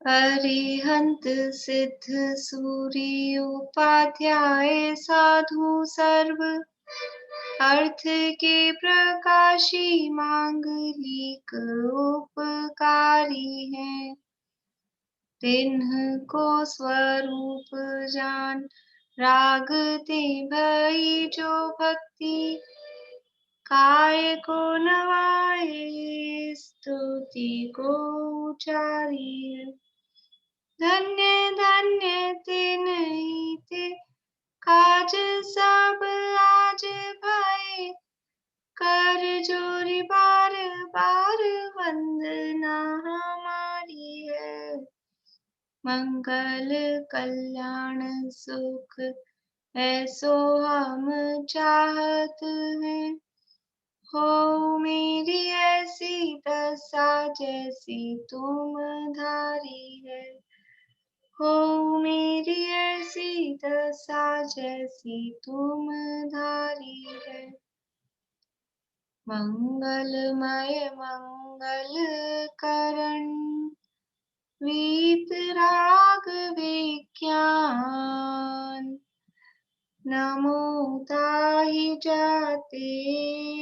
अरिहंत सिद्ध सूरी उपाध्याय साधु सर्व अर्थ के प्रकाशी मांगलिक उपकारी है। तिन्ह को स्वरूप जान रागते भई जो भक्ति काय को नवाए स्तुति को उचारी। धन्य धन्य तिन्हि ते काज सब आज भय कर जोरी बार बार वंदना हमारी है। मंगल कल्याण सुख ऐसो हम चाहत हैं। हो मेरी ऐसी दशा जैसी तुम धारी है। हो मेरी ऐसी दशा जैसी तुम धारी है। मंगलमय मंगल करण वीतराग विज्ञान नमो ताहि जाते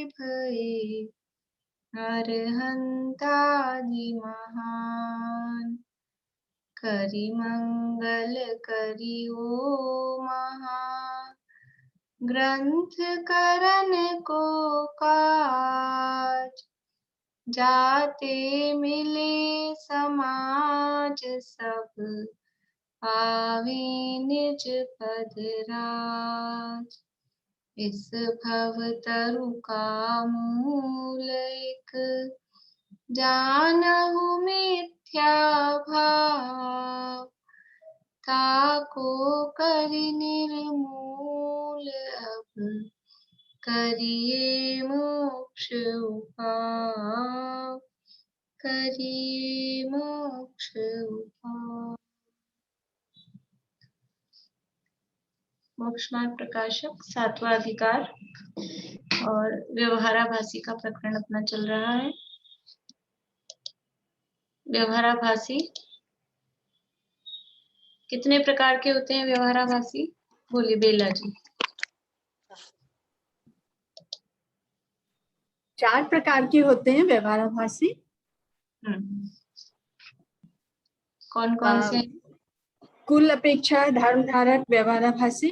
भये अरहंतादि महान। करि मंगल करि ओ महा ग्रंथ करन को काज जाते मिले समाज सब पावे निज पद राज। इस भव तरु का मूल एक जानहु मिथ्या भाव ताको करि निर्मूल अब करिए मोक्ष उपाय। करिए मोक्ष उपाय। मोक्ष मार्ग प्रकाशक 7वां अधिकार और व्यवहाराभासी का प्रकरण अपना चल रहा है। व्यवहाराभासी कितने प्रकार के होते हैं? व्यवहाराभासी बोलिए बेला जी। 4 प्रकार के होते हैं व्यवहाराभासी। कौन कौन से? कुल अपेक्षा धर्म धारक व्यवहाराभासी,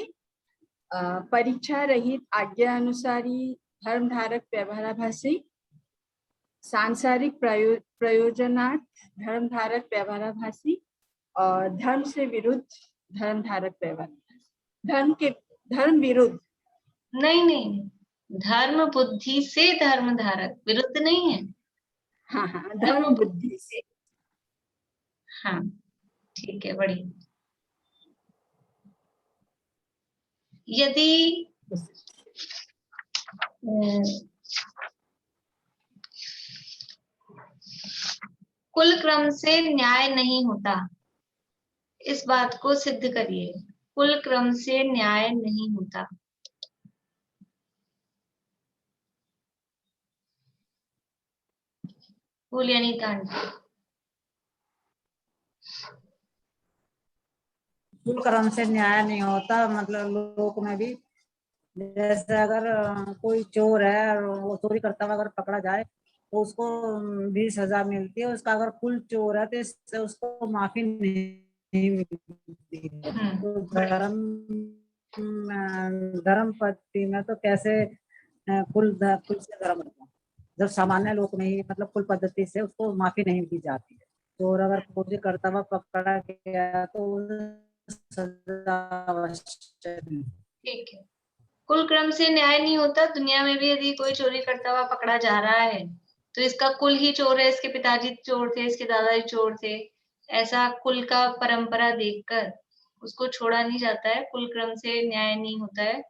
परीक्षा रहित आज्ञा अनुसारी धर्म धारक व्यवहाराभासी, सांसारिक प्रयोजनार्थ धर्म धारक व्यवहाराभासी और धर्म से विरुद्ध धर्म धारक व्यवहाराभासी। धर्म विरुद्ध नहीं, धर्म बुद्धि से धर्म धारक, विरुद्ध नहीं है। हाँ, धर्म बुद्धि से। हाँ ठीक है, बढ़िया। यदि कुल क्रम से न्याय नहीं होता, इस बात को सिद्ध करिए। कुल क्रम से न्याय नहीं होता। बोलिए अनीता आंटी। कुल क्रम से न्याय नहीं होता मतलब लोक में भी, जैसे अगर कोई चोर है और वो चोरी करता हुआ अगर पकड़ा जाए तो उसको भी सजा मिलती है। उसका अगर कुल चोर है तो इससे उसको माफी नहीं मिलती है। तो धर्म पद्धति में तो कैसे कुल से धर्म होता, जब सामान्य लोक में ही मतलब कुल पद्धति से उसको माफी नहीं दी जाती है। चोर अगर चोरी करता हुआ पकड़ा गया तो ठीक है, कुल क्रम से न्याय नहीं होता। दुनिया में भी यदि कोई चोरी करता हुआ पकड़ा जा रहा है तो इसका कुल ही चोर है, इसके पिताजी चोर थे, इसके दादाजी चोर थे, ऐसा कुल का परंपरा देखकर उसको छोड़ा नहीं जाता है। कुल क्रम से न्याय नहीं होता है,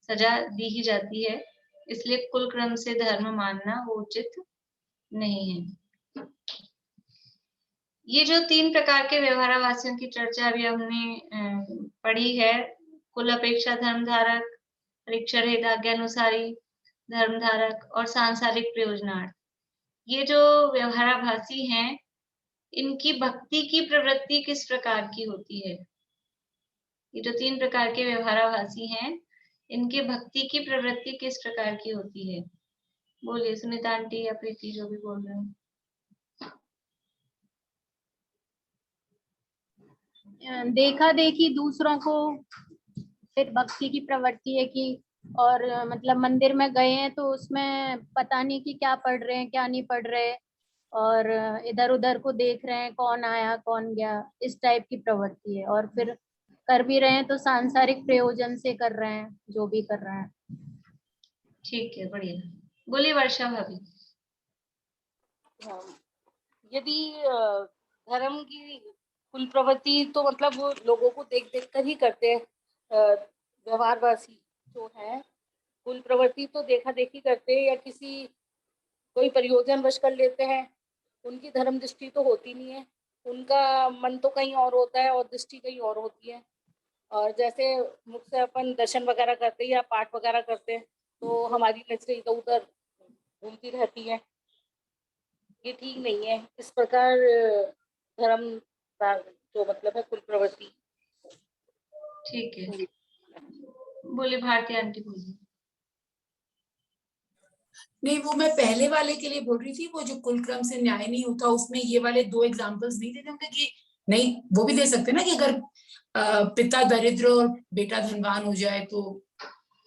सजा दी ही जाती है। इसलिए कुल क्रम से धर्म मानना वो उचित नहीं है। ये जो 3 प्रकार के व्यवहाराभासियों की चर्चा अभी हमने पढ़ी है, कुल अपेक्षा धर्म धारक, परीक्षा रहित आज्ञानुसारी धर्म धारक और सांसारिक प्रयोजनार्थ। ये जो व्यवहाराभासी हैं इनकी भक्ति की प्रवृत्ति किस प्रकार की होती है? ये जो 3 प्रकार के व्यवहाराभासी हैं, इनके भक्ति की प्रवृत्ति किस प्रकार की होती है? बोलिए सुनीता आंटी या प्रीति, जो भी बोल रहे हैं। देखा देखी दूसरों को, फिर भक्ति की प्रवृत्ति है कि, और मतलब मंदिर में गए हैं तो उसमें पता नहीं कि क्या पढ़ रहे हैं क्या नहीं पढ़ रहे, और इधर उधर को देख रहे हैं कौन आया कौन गया, इस टाइप की प्रवृत्ति है। और फिर कर भी रहे हैं तो सांसारिक प्रयोजन से कर रहे हैं जो भी कर रहे हैं। ठीक है, बढ़िया। बोलिए वर्षा भाभी। यदि धर्म की कुल प्रवृत्ति तो मतलब वो लोगों को देख देख कर ही करते हैं। व्यवहारवासी जो है कुल प्रवृत्ति तो देखा देखी करते हैं, या किसी कोई प्रयोजन वश कर लेते हैं। उनकी धर्म दृष्टि तो होती नहीं है, उनका मन तो कहीं और होता है और दृष्टि कहीं और होती है। और जैसे मुख से अपन दर्शन वगैरह करते हैं या पाठ वगैरह करते हैं तो हमारी नजरें इधर उधर घूमती रहती है, ये ठीक नहीं है। इस प्रकार धर्म का जो मतलब है कुल प्रवृत्ति। ठीक है, बोलिए भारती आंटी, बोलिए। नहीं, वो मैं पहले वाले के लिए बोल रही थी, वो जो कुल क्रम से न्याय नहीं होता, उसमें ये वाले 2 एग्जाम्पल्स नहीं देते होंगे कि नहीं, वो भी दे सकते ना कि अगर पिता दरिद्र और बेटा धनवान हो जाए तो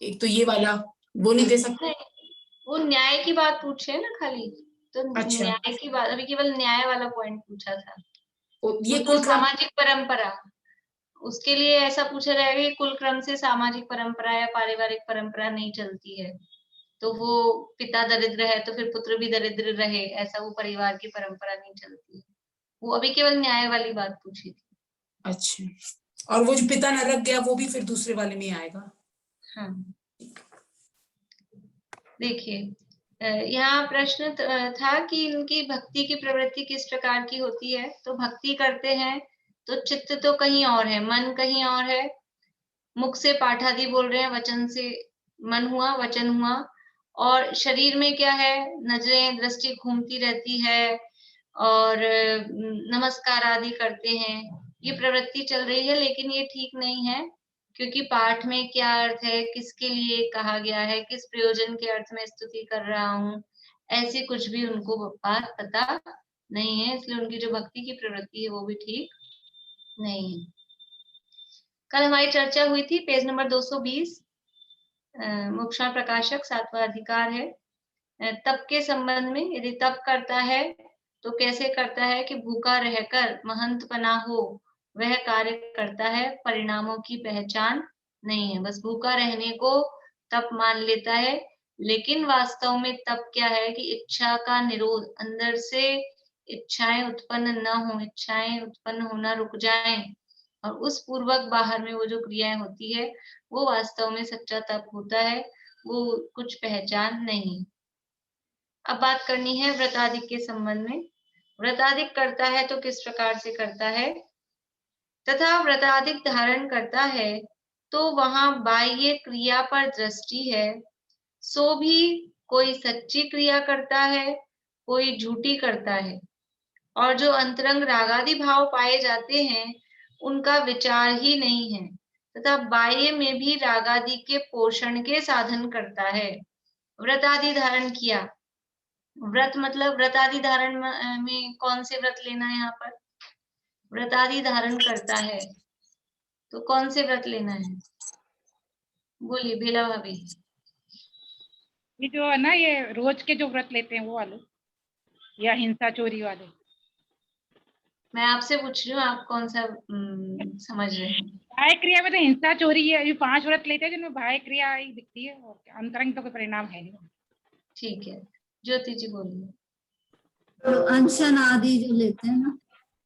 एक तो ये वाला वो नहीं दे सकते। वो न्याय की बात पूछे ना खाली, तो अच्छा। न्याय की बात, अभी केवल न्याय वाला पॉइंट पूछा था। ये तो कुल क्रम, सामाजिक परंपरा, उसके लिए ऐसा पूछा जाएगा कि कुल क्रम से सामाजिक परंपरा या पारिवारिक परंपरा नहीं चलती है, तो वो पिता दरिद्र है तो फिर पुत्र भी दरिद्र रहे, ऐसा वो परिवार की परंपरा नहीं चलती है। वो अभी केवल न्याय वाली बात पूछी थी। अच्छा, और वो जो पिता नरक गया वो भी फिर दूसरे वाले में आएगा। हाँ, देखिए यहाँ प्रश्न था कि इनकी भक्ति की प्रवृत्ति किस प्रकार की होती है। तो भक्ति करते हैं तो चित्त तो कहीं और है, मन कहीं और है। मुख से पाठादि बोल रहे हैं, वचन से मन हुआ, वचन हुआ, और शरीर में क्या है, नजरें दृष्टि घूमती रहती है और नमस्कार आदि करते हैं, ये प्रवृत्ति चल रही है। लेकिन ये ठीक नहीं है, क्योंकि पाठ में क्या अर्थ है, किसके लिए कहा गया है, किस प्रयोजन के अर्थ में स्तुति कर रहा हूँ, ऐसे कुछ भी उनको बात पता नहीं है। इसलिए उनकी जो भक्ति की प्रवृत्ति है वो भी ठीक नहीं है। कल हमारी चर्चा हुई थी, पेज नंबर 220, मोक्षण प्रकाशक 7वां अधिकार है, तप के संबंध में। यदि तप करता है तो कैसे करता है कि भूखा रहकर महंत बना हो वह कार्य करता है, परिणामों की पहचान नहीं है। बस भूखा रहने को तप मान लेता है, लेकिन वास्तव में तप क्या है कि इच्छा का निरोध, अंदर से इच्छाएं उत्पन्न न हो, इच्छाएं उत्पन्न होना रुक जाएं, और उस पूर्वक बाहर में वो जो क्रियाएं होती है वो वास्तव में सच्चा तप होता है, वो कुछ पहचान नहीं। अब बात करनी है व्रताधिक के संबंध में। व्रताधिक करता है तो किस प्रकार से करता है, तथा व्रताधिक धारण करता है तो वहां बाह्य क्रिया पर दृष्टि है, सो भी कोई सच्ची क्रिया करता है, कोई झूठी करता है, और जो अंतरंग रागादि भाव पाए जाते हैं उनका विचार ही नहीं है, तथा बाह्य में भी रागादि के पोषण के साधन करता है। व्रतादि धारण किया, व्रत मतलब व्रतादि धारण में कौन से व्रत लेना है, यहाँ पर व्रतादि धारण करता है तो कौन से व्रत लेना है, बोलिए बेला भाभी। ये जो है ना, ये रोज के जो व्रत लेते हैं वो वाले, या हिंसा चोरी वाले? मैं आपसे पूछ रही हूँ, आप कौन सा समझ रहे हैं? भाई क्रिया में तो हिंसा चोरी है, ये 5 व्रत लेते हैं जिनमें भाई क्रिया ही दिखती है, और अंतरंग तो कोई परिणाम है नहीं। ठीक है, ज्योति जी बोलिए। तो अनशन आदि जो लेते हैं ना,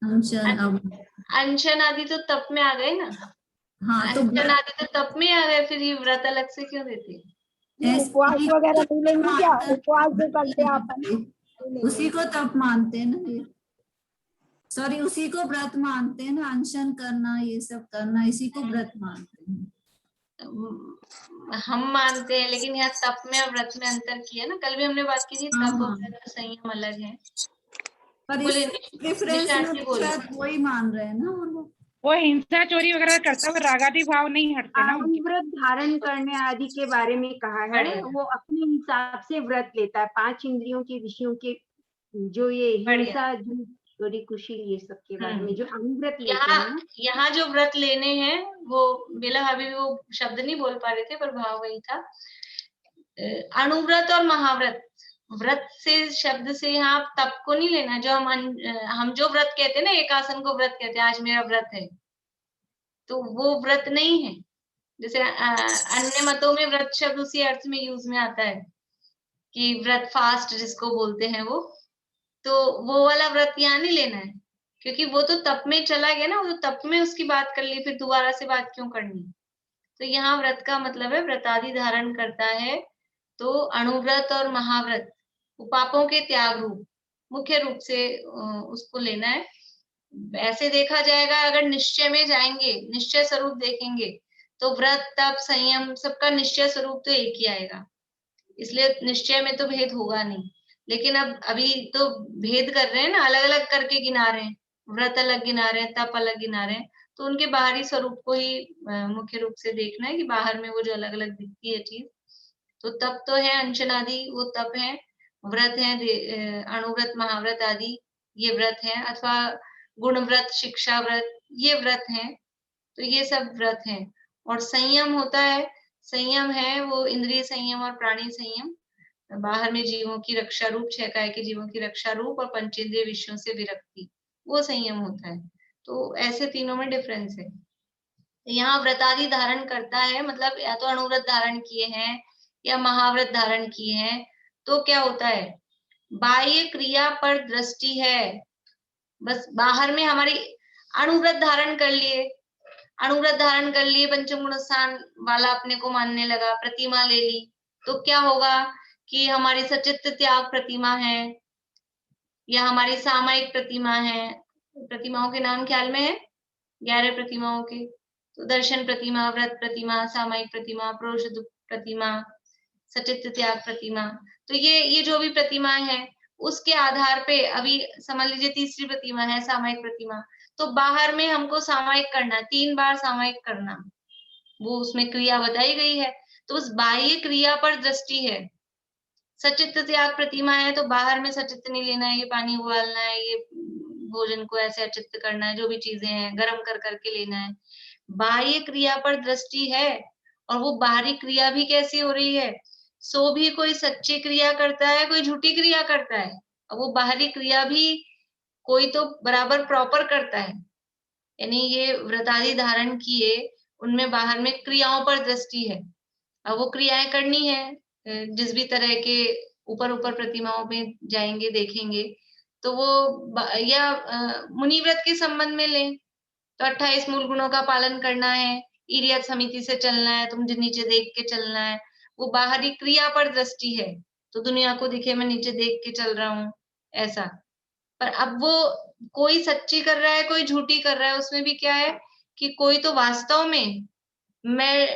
अनशन आदि तो तप में आ गए ना। हाँ, तो अनशन आदि तो तप में आ गए, फिर ये व्रत अलग से क्यों देते हैं? उपवास वगैरह नहीं लेंगे क्या? उपवास जो करते हैं अपन, उसी को तप मानते हैं ना ये, सॉरी उसी को व्रत मानते हैं ना, अनशन करना ये सब करना, इसी को व्रत मानते हैं। हम मानते हैं, लेकिन यहाँ तप में और व्रत में अंतर किया ना, कल भी हमने बात की थी, तप और व्रत संयम अलग है। पर कुल इस प्रेफरेंस में निशान तो बोल शायद वही मान रहे हैं ना वो हिंसा चोरी वगैरह करता हुआ रागादि भाव नहीं हटते ना उनके। व्रत धारण करने आदि के बारे में कहा है, बढ़िया। वो अपने हिसाब से व्रत लेता है, 5 इंद्रियों के विषयों के, जो ये हिंसा, चोरी, कुशील, ये सब के बारे में जो अनुव्रत लेते हैं ना। यहाँ जो व्रत लेने हैं वो बेला भाभी वो शब्द नहीं बोल पा रहे थे पर भाव वही था। अनुव्रत और महाव्रत, व्रत से शब्द से यहाँ आप तप को नहीं लेना, जो हम जो व्रत कहते हैं ना, एक आसन को व्रत कहते हैं, आज मेरा व्रत है, तो वो व्रत नहीं है। जैसे अन्य मतों में व्रत शब्द उसी अर्थ में यूज में आता है कि व्रत, फास्ट जिसको बोलते हैं वो, तो वो वाला व्रत यहाँ नहीं लेना है, क्योंकि वो तो तप में चला गया ना, वो तो तप में उसकी बात कर ली, फिर दोबारा से बात क्यों करनी। तो यहाँ व्रत का मतलब है व्रतादि धारण करता है, तो अणुव्रत और महाव्रत पापों के त्याग रूप, मुख्य रूप से उसको लेना है। ऐसे देखा जाएगा, अगर निश्चय में जाएंगे, निश्चय स्वरूप देखेंगे, तो व्रत, तप, संयम सबका निश्चय स्वरूप तो एक ही आएगा, इसलिए निश्चय में तो भेद होगा नहीं। लेकिन अब अभी तो भेद कर रहे हैं ना, अलग अलग करके गिना रहे हैं, व्रत अलग गिना रहे हैं, तप अलग गिना रहे हैं, तो उनके बाहरी स्वरूप को ही मुख्य रूप से देखना है कि बाहर में वो जो अलग अलग दिखती है चीज। तो तप तो है अंशन आदि, वो तप है। व्रत है अणुव्रत, महाव्रत आदि, ये व्रत है। अथवा गुण व्रत, शिक्षा व्रत, ये व्रत है। तो ये सब व्रत है। और संयम होता है, संयम है वो इंद्रिय संयम और प्राणी संयम, बाहर में जीवों की रक्षा रूप, 6 काय के जीवों की रक्षा रूप, और पंचेंद्रिय विषयों से विरक्ति, वो संयम होता है। तो ऐसे तीनों में डिफरेंस है। यहाँ व्रतादि धारण करता है, मतलब या तो अणुव्रत धारण किए हैं या महाव्रत धारण किए हैं, तो क्या होता है, बाह्य क्रिया पर दृष्टि है। बस बाहर में हमारी अणुव्रत धारण कर लिए, अणुव्रत धारण कर लिए, पंचम गुण स्थान वाला अपने को मानने लगा, प्रतिमा ले ली, तो क्या होगा कि हमारी सचित्त त्याग प्रतिमा है, या हमारी सामायिक प्रतिमा है। प्रतिमाओं के नाम ख्याल में है, 11 प्रतिमाओं के, तो दर्शन प्रतिमा, व्रत प्रतिमा, सामायिक प्रतिमा, प्रोषद प्रतिमा, सचित्त त्याग प्रतिमा। तो ये जो भी प्रतिमाएं हैं, उसके आधार पे अभी समझ लीजिए तीसरी प्रतिमा है सामायिक प्रतिमा, तो बाहर में हमको सामायिक करना, 3 बार सामायिक करना, वो उसमें क्रिया बताई गई है। तो उस बाह्य क्रिया पर दृष्टि है। सचित्त त्याग प्रतिमा है तो बाहर में सचित्त नहीं लेना है, ये पानी उबालना है, ये भोजन को ऐसे अचित्त करना है, जो भी चीजें हैं गर्म कर करके लेना है। बाह्य क्रिया पर दृष्टि है, और वो बाहरी क्रिया भी कैसी हो रही है, सो भी कोई सच्ची क्रिया करता है, कोई झूठी क्रिया करता है। अब वो बाहरी क्रिया भी कोई तो बराबर प्रॉपर करता है, यानी ये व्रतादि धारण किए, उनमें बाहर में क्रियाओं पर दृष्टि है। अब वो क्रियाएं करनी है, जिस भी तरह के ऊपर ऊपर प्रतिमाओं में जाएंगे देखेंगे, तो वो या मुनि व्रत के संबंध में लें तो 28 मूल गुणों का पालन करना है, ईर्यत समिति से चलना है, तुम नीचे देख के चलना है, वो बाहरी क्रिया पर दृष्टि है, तो दुनिया को दिखे मैं नीचे देख के चल रहा हूँ ऐसा। पर अब वो कोई सच्ची कर रहा है, कोई झूठी कर रहा है, उसमें भी क्या है कि कोई तो वास्तव में मैं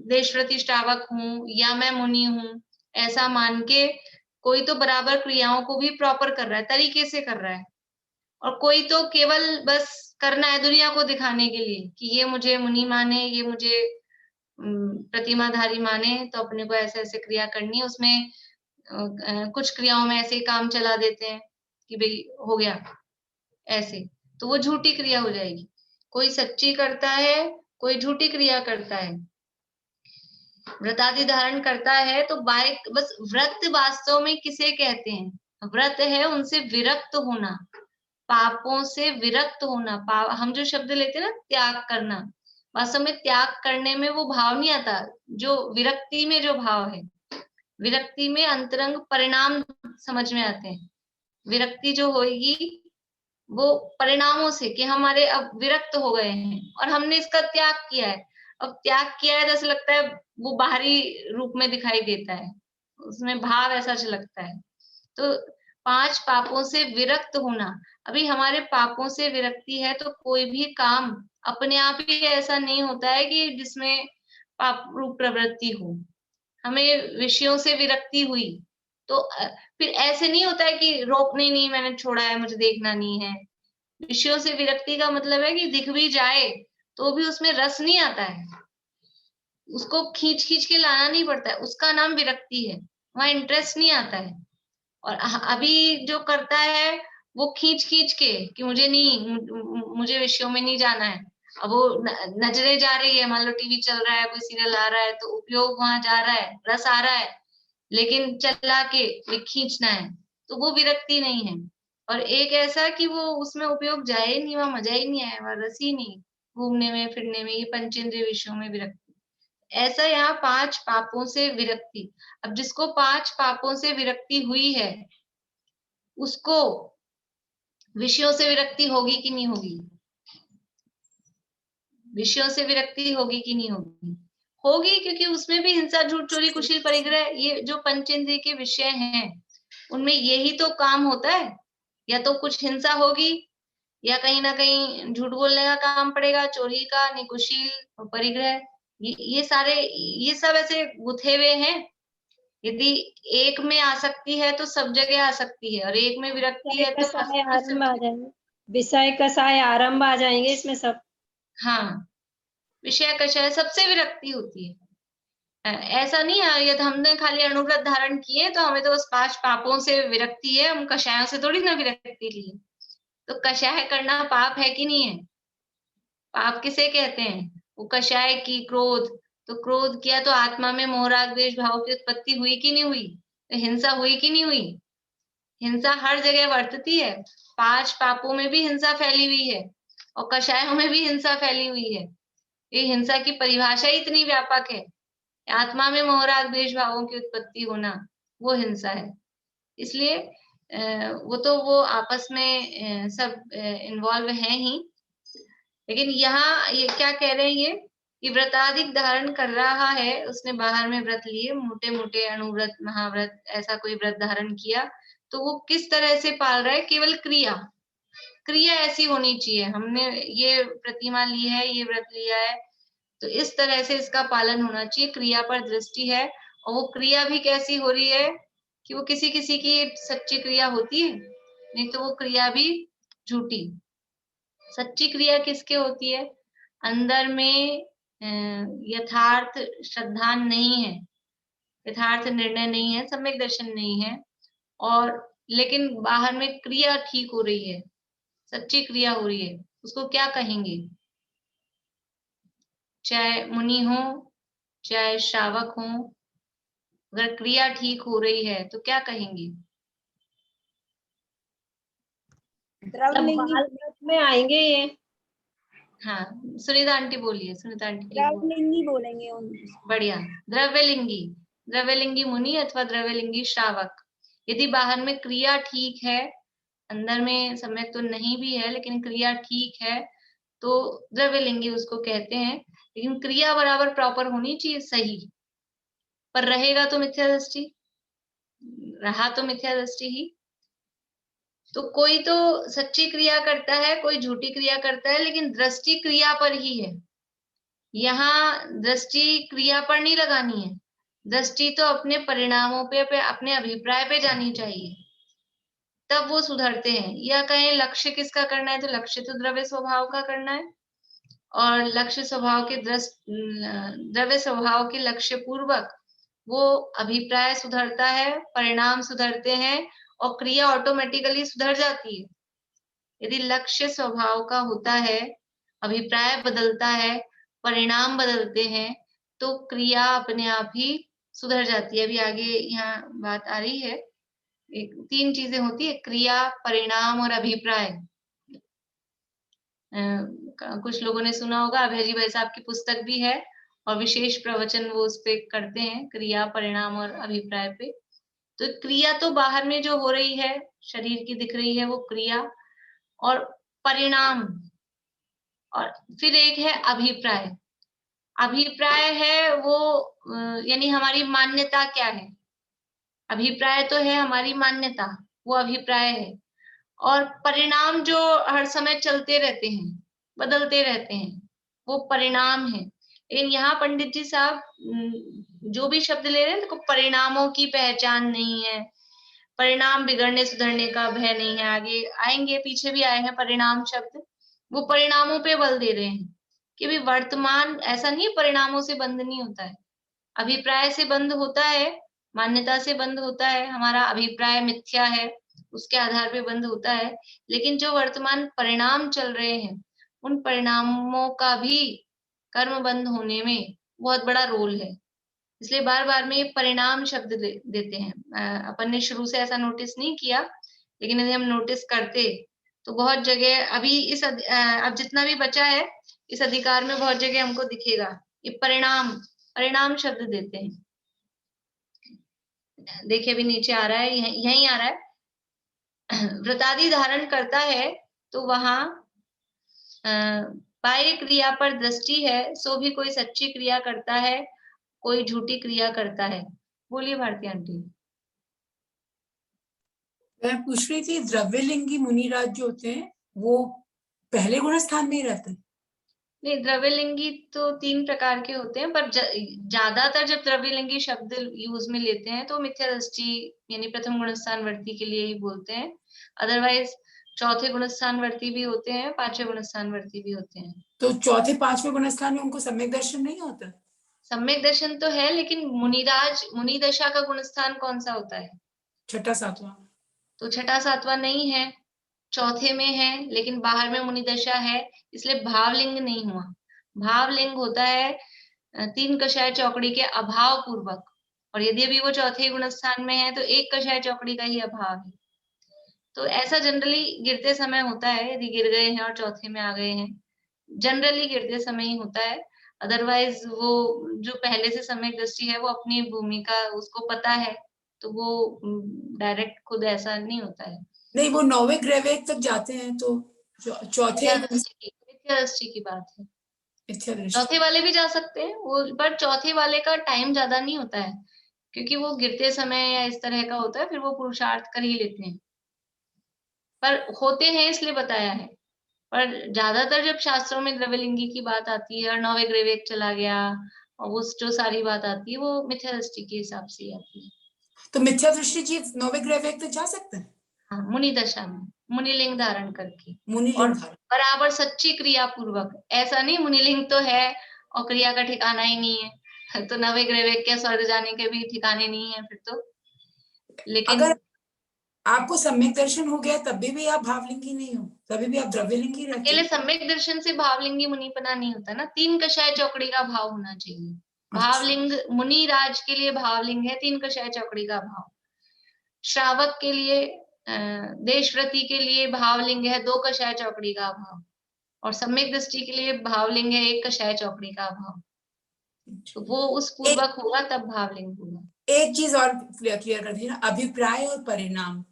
देश प्रतिष्ठावक हूँ या मैं मुनि हूँ ऐसा मान के, कोई तो बराबर क्रियाओं को भी प्रॉपर कर रहा है, तरीके से कर रहा है, और कोई तो केवल बस करना है दुनिया को दिखाने के लिए कि ये मुझे मुनि माने, ये मुझे प्रतिमाधारी माने, तो अपने को ऐसे ऐसे क्रिया करनी है। उसमें कुछ क्रियाओं में ऐसे काम चला देते हैं कि भाई हो गया ऐसे, तो वो झूठी क्रिया हो जाएगी। कोई सच्ची करता है, कोई झूठी क्रिया करता है। व्रतादि धारण करता है तो बस व्रत वास्तव में किसे कहते हैं, व्रत है उनसे विरक्त होना, पापों से विरक्त होना। हम जो शब्द लेते हैं ना त्याग करना, वास्तव में त्याग करने में वो भाव नहीं आता जो विरक्ति में जो भाव है। विरक्ति में अंतरंग परिणाम समझ में आते हैं। विरक्ति जो होगी वो परिणामों से, कि हमारे अब विरक्त हो गए हैं और हमने इसका त्याग किया है। अब त्याग किया है तो ऐसा लगता है वो बाहरी रूप में दिखाई देता है, उसमें भाव ऐसा लगता है। तो 5 पापों से विरक्त होना, अभी हमारे पापों से विरक्ति है तो कोई भी काम अपने आप ही ऐसा नहीं होता है कि जिसमें पाप रूप प्रवृत्ति हो। हमें विषयों से विरक्ति हुई तो फिर ऐसे नहीं होता है कि रोकने नहीं, मैंने छोड़ा है, मुझे देखना नहीं है। विषयों से विरक्ति का मतलब है कि दिख भी जाए तो भी उसमें रस नहीं आता है, उसको खींच खींच के लाना नहीं पड़ता है, उसका नाम विरक्ति है, वहां इंटरेस्ट नहीं आता है। और अभी जो करता है वो खींच खींच के कि मुझे नहीं, मुझे विषयों में नहीं जाना है। अब वो नजरें जा रही है, मान लो टीवी चल रहा है, कोई सीरियल आ रहा है, तो उपयोग वहां जा रहा है, रस आ रहा है, लेकिन चला के खींचना है, तो वो विरक्ति नहीं है। और एक ऐसा कि वो उसमें उपयोग जाए ही नहीं, वहां मजा ही नहीं आया, वहां रस ही नहीं, घूमने में फिरने में, ये पंचेंद्रिय विषयों में विरक्ति। ऐसा यहाँ 5 पापों से विरक्ति। अब जिसको 5 पापों से विरक्ति हुई है उसको विषयों से विरक्ति होगी कि नहीं होगी? विषयों से विरक्ति होगी कि नहीं होगी? होगी, क्योंकि उसमें भी हिंसा, झूठ, चोरी, कुशील, परिग्रह, ये जो पंचेंद्रिय के विषय हैं उनमें यही तो काम होता है। या तो कुछ हिंसा होगी, या कहीं ना कहीं झूठ बोलने का काम पड़ेगा, चोरी का, निकुशील, परिग्रह, ये सारे, ये सब ऐसे गुथे हुए हैं। यदि एक में आसक्ति है तो सब जगह आसक्ति है, और एक में विरक्ति है तो आरंभ आ जाएंगे, विषय कषाय आरंभ आ जाएंगे इसमें सब। हाँ, विषय कषाय सबसे विरक्ति होती है। ऐसा नहीं है यदि हमने खाली अनुव्रत धारण किए तो हमें तो उस 5 पापों से विरक्ति है, हम कषायों से थोड़ी ना विरक्ति लिए। तो कषाय करना पाप है कि नहीं है? पाप किसे कहते हैं? वो कषाय की क्रोध, तो क्रोध किया तो आत्मा में मोह राग द्वेष भाव की उत्पत्ति हुई कि नहीं हुई? तो हिंसा हुई कि नहीं हुई? हिंसा हर जगह वर्तती है। 5 पापों में भी हिंसा फैली हुई है और कषायों में भी हिंसा फैली हुई है। ये हिंसा की परिभाषा ही इतनी व्यापक है। आत्मा में मोह राग द्वेष भावों की उत्पत्ति होना वो हिंसा है। इसलिए वो तो वो आपस में सब इन्वॉल्व हैं ही। लेकिन यहाँ ये क्या कह रहे हैं, ये कि व्रताधिक धारण कर रहा है, उसने बाहर में व्रत लिए, मोटे मोटे अनुव्रत, महाव्रत, ऐसा कोई व्रत धारण किया, तो वो किस तरह से पाल रहा है? केवल क्रिया, क्रिया ऐसी होनी चाहिए, हमने ये प्रतिमा ली है, ये व्रत लिया है, तो इस तरह से इसका पालन होना चाहिए, क्रिया पर दृष्टि है। और वो क्रिया भी कैसी हो रही है कि वो किसी किसी की सच्ची क्रिया होती है, नहीं तो वो क्रिया भी झूठी। सच्ची क्रिया किसके होती है? अंदर में यथार्थ श्रद्धा नहीं है, यथार्थ निर्णय नहीं है, सम्यक दर्शन नहीं है, और लेकिन बाहर में क्रिया ठीक हो रही है, सच्ची क्रिया हो रही है, उसको क्या कहेंगे? चाहे मुनि हो, चाहे श्रावक हो, अगर क्रिया ठीक हो रही है तो क्या कहेंगे? द्रवलिंगी में आएंगे ये। हाँ, सुनीता आंटी बोलिए, सुनीता आंटी द्रवलिंगी बोलेंगे। बढ़िया। द्रव्यलिंगी, द्रव्यलिंगी मुनि अथवा द्रव्यलिंगी श्रावक। यदि बाहर में क्रिया ठीक है, अंदर में सम्यक तो नहीं भी है लेकिन क्रिया ठीक है, तो द्रव्यलिंगी उसको कहते हैं। लेकिन क्रिया बराबर प्रॉपर होनी चाहिए, सही, पर रहेगा तो मिथ्या दृष्टि, रहा तो मिथ्या दृष्टि ही। तो कोई तो सच्ची क्रिया करता है, कोई झूठी क्रिया करता है, लेकिन दृष्टि क्रिया पर ही है। यहाँ दृष्टि क्रिया पर नहीं लगानी है, दृष्टि तो अपने परिणामों पे, अपने अभिप्राय पे जानी चाहिए, तब वो सुधरते हैं। या कहें लक्ष्य किसका करना है, तो लक्ष्य तो द्रव्य स्वभाव का करना है, और लक्ष्य स्वभाव के द्रव्य स्वभाव के लक्ष्य पूर्वक वो अभिप्राय सुधरता है, परिणाम सुधरते हैं, और क्रिया ऑटोमेटिकली सुधर जाती है। यदि लक्ष्य स्वभाव का होता है, अभिप्राय बदलता है, परिणाम बदलते हैं, तो क्रिया अपने आप ही सुधर जाती है। अभी आगे यहाँ बात आ रही है, 3 चीजें होती है, क्रिया, परिणाम और अभिप्राय। कुछ लोगों ने सुना होगा, अभय जी भाई साहब की पुस्तक भी है और विशेष प्रवचन वो उस पे करते हैं, क्रिया, परिणाम और अभिप्राय पे। तो क्रिया तो बाहर में जो हो रही है, शरीर की दिख रही है, वो क्रिया, और परिणाम, और फिर एक है अभिप्राय। अभिप्राय है वो यानी हमारी मान्यता क्या है। अभिप्राय तो है हमारी मान्यता, वो अभिप्राय है। और परिणाम जो हर समय चलते रहते हैं, बदलते रहते हैं, वो परिणाम है। लेकिन यहाँ पंडित जी साहब जो भी शब्द ले रहे हैं, देखो परिणामों की पहचान नहीं है, परिणाम बिगड़ने सुधरने का भय नहीं है। आगे आएंगे, पीछे भी आए हैं परिणाम शब्द, वो परिणामों पे बल दे रहे हैं कि भी वर्तमान ऐसा नहीं है, परिणामों से बंद नहीं होता है, अभिप्राय से बंद होता है, मान्यता से बंद होता है, हमारा अभिप्राय मिथ्या है उसके आधार पे बंद होता है, लेकिन जो वर्तमान परिणाम चल रहे हैं उन परिणामों का भी कर्म बंद होने में बहुत बड़ा रोल है। इसलिए बार बार में ये परिणाम शब्द देते हैं। अपन ने शुरू से ऐसा नोटिस नहीं किया, लेकिन यदि हम नोटिस करते तो बहुत जगह अभी अब जितना भी बचा है इस अधिकार में बहुत जगह हमको दिखेगा ये परिणाम शब्द देते हैं। देखिए अभी नीचे आ रहा है, यहीं आ रहा है, व्रतादि धारण करता है तो वहां बाह्य क्रिया पर दृष्टि है, सो भी कोई सच्ची क्रिया करता है, कोई झूठी क्रिया करता है। बोलिए भारती आंटी। मैं पूछ रही थी, द्रव्यलिंगी मुनिराज जो होते हैं वो पहले गुण स्थान में ही रहते हैं? नहीं, द्रव्यलिंगी तो 3 प्रकार के होते हैं, पर ज्यादातर जब द्रव्यलिंगी शब्द यूज में लेते हैं तो मिथ्या दृष्टि यानी प्रथम गुणस्थान वर्ती के लिए ही बोलते हैं। अदरवाइज चौथे गुणस्थान वर्ती भी होते हैं, 5वें गुणस्थान वर्ती भी होते हैं। तो चौथे 5वें गुणस्थान में उनको सम्यक दर्शन नहीं होता? सम्यक दर्शन तो है, लेकिन मुनि दशा का गुणस्थान कौन सा होता है? छठा सातवां। तो छठा सातवां नहीं है, चौथे में है, लेकिन बाहर में मुनि दशा है, इसलिए भावलिंग नहीं हुआ। भावलिंग होता है 3 कषाय चौकड़ी के अभाव पूर्वक, और यदि अभी वो चौथे गुणस्थान में है तो 1 कषाय चौकड़ी का ही अभाव है। तो ऐसा जनरली गिरते समय होता है, यदि गिर गए हैं और चौथे में आ गए हैं, जनरली गिरते समय ही होता है। अदरवाइज वो जो पहले से सम्यक दृष्टि है वो अपनी भूमिका उसको पता है, तो वो डायरेक्ट खुद ऐसा नहीं होता है। नहीं, वो 9वें ग्रहवेग तक जाते हैं तो चौथे मिथ्या दृष्टि की बात है। चौथे वाले भी जा सकते हैं वो, पर चौथे वाले का टाइम ज्यादा नहीं होता है, क्योंकि वो गिरते समय या इस तरह का होता है, फिर वो पुरुषार्थ कर ही लेते हैं, पर होते हैं इसलिए बताया है। पर ज्यादातर जब शास्त्रों में द्रव्यलिंगी की बात आती है और 9वें ग्रहवेग चला गया और वो जो सारी बात आती है वो मिथ्या दृष्टि के हिसाब से आती है। तो मिथ्या दृष्टि जी 9वें ग्रहवेग तक जा सकते हैं? हाँ, मुनि दशा में मुनिलिंग धारण करके, मुनिलिंग और बराबर सच्ची क्रिया पूर्वक। ऐसा नहीं मुनिलिंग तो है और क्रिया का ठिकाना ही नहीं है, तो 9वें ग्रहवेग के स्वर्ग जाने के भी ठिकाने नहीं है फिर तो। लेकिन अगर आपको सम्यक दर्शन हो गया तब भी आप भावलिंगी नहीं हो, तभी भी आप द्रव्यलिंगी रहते अकेले सम्यक दर्शन से भावलिंगी मुनिपना नहीं होता ना, 3 कषाय चौकड़ी का भाव होना चाहिए। भावलिंग मुनि राज के लिए भावलिंग है 3 कषाय चौकड़ी का भाव। श्रावक के लिए देशव्रती के लिए भावलिंग है 2 कषाय चौकड़ी का भाव, और सम्यक दृष्टि के लिए भावलिंग है 1 कषाय चौकड़ी का भाव। तो वो उस पूर्वक होगा तब भावलिंग होगा। एक चीज और क्लियर कर दी ना, अभिप्राय और परिणाम,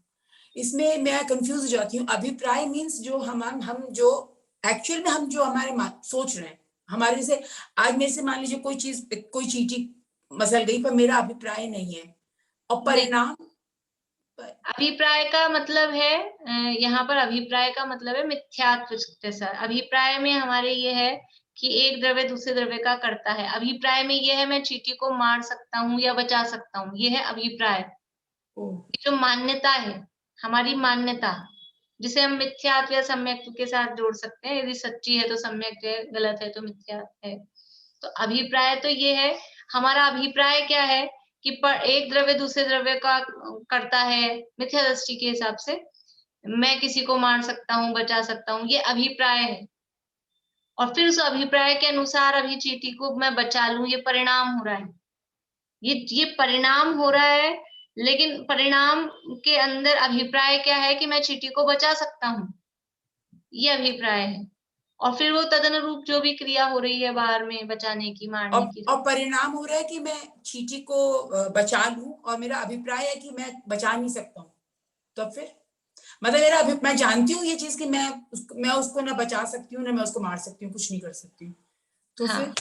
इसमें मैं कंफ्यूज हो जाती हूँ। अभिप्राय मीन्स जो हम जो एक्चुअल में हम जो हमारे सोच रहे हैं, हमारे जैसे आज मेरे से मान लीजिए कोई चीटी मसल गई, पर मेरा अभिप्राय नहीं है। और परिणाम, अभिप्राय का मतलब है यहाँ पर अभिप्राय का मतलब है मिथ्यात्व जैसा। अभिप्राय में हमारे ये है कि एक द्रव्य दूसरे द्रव्य का करता है। अभिप्राय में ये है मैं चींटी को मार सकता हूँ या बचा सकता हूँ, ये है अभिप्राय। ये जो मान्यता है, हमारी मान्यता, जिसे हम मिथ्यात्व या सम्यक के साथ जोड़ सकते हैं। यदि सच्ची है तो सम्यक है, गलत है तो मिथ्या है। तो अभिप्राय तो ये है, हमारा अभिप्राय क्या है कि एक द्रव्य दूसरे द्रव्य का करता है मिथ्या दृष्टि के हिसाब से। मैं किसी को मार सकता हूँ, बचा सकता हूँ, ये अभिप्राय है। और फिर उस अभिप्राय के अनुसार अभी चींटी को मैं बचा लूं, ये परिणाम हो रहा है। ये परिणाम हो रहा है, लेकिन परिणाम के अंदर अभिप्राय क्या है कि मैं चींटी को बचा सकता हूँ, ये अभिप्राय है। और फिर वो तदनुरूप जो भी क्रिया हो रही है बाहर में बचाने की, मारने की, और परिणाम हो रहा है कि मैं चींटी को बचा लूं, और मेरा अभिप्राय है कि मैं बचा नहीं सकता हूँ। तो फिर मतलब मैं जानती हूँ ये चीज कि मैं उसको ना बचा सकती हूँ ना मैं उसको मार सकती हूँ, कुछ नहीं कर सकती हूँ। तो हाँ, फिर